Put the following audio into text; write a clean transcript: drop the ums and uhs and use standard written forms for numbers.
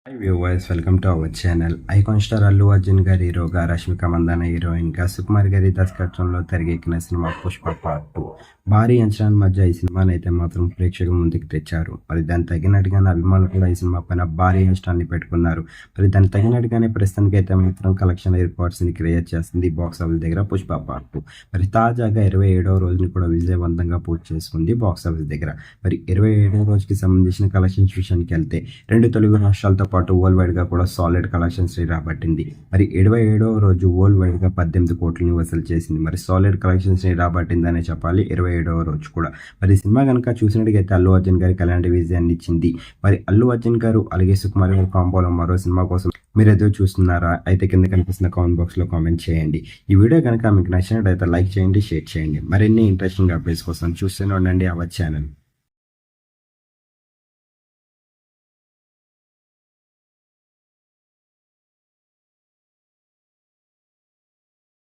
Hi viewers, welcome to our channel. Icon star Allu Arjun గారి హీరోగా, రష్మిక మందాన హీరోయిన్గా, సుకుమార్ గారి దర్శకత్వంలో తెరకెక్కిన సినిమా పుష్ప పార్ట్ 2. భారీ అంచనాల మధ్య ఈ సినిమాని అయితే మాత్రం ప్రేక్షకుల ముందుకు తెచ్చారు. మరి దానికి తగినట్టుగానే అభిమానులు కూడా ఈ సినిమా పైన భారీ అంచనాన్ని పెట్టుకున్నారు. మరి దానికి తగినట్టుగానే ప్రస్తుతానికి అయితే మాత్రం కలెక్షన్ రికార్డ్స్ని క్రియేట్ చేస్తుంది బాక్స్ ఆఫీస్ దగ్గర పుష్ప పార్ట్ 2. మరి తాజాగా 27వ రోజుని కూడా విజయవంతంగా పూర్తి చేసుకుంది బాక్స్ ఆఫీస్ దగ్గర. మరి 27వ రోజుకి సంబంధించిన కలెక్షన్స్ విషయానికి వెళ్తే 2 తెలుగు రాష్ట్రాలతో పాటు వరల్డ్ వైడ్ గా కూడా సాలిడ్ కలెక్షన్స్ రాబట్టింది. మరి 27వ రోజు వరల్డ్ వైడ్ గా 18 కోట్లని వసూలు చేసింది. మరి సాలిడ్ కలెక్షన్స్ రాబట్టిందనే చెప్పాలి 27వ రోజు కూడా. మరి సినిమా కనుక చూసినట్టుగైతే అల్లు అర్జున్ గారికి ఎలాంటి విజయాన్ని ఇచ్చింది. మరి అల్లు అర్జున్ గారు అలాగే సుకుమార్ గారు కాంబోలో మరో సినిమా కోసం మీరు ఎదురు చూస్తున్నారా? అయితే కింద కనిపిస్తున్న కామెంట్ బాక్స్ లో కామెంట్ చేయండి. ఈ వీడియో కనుక మీకు నచ్చినట్లయితే లైక్ చేయండి, షేర్ చేయండి. మరిన్ని ఇంట్రెస్టింగ్ అప్డేట్స్ కోసం చూస్తూనే ఉండండి అవర్ ఛానల్.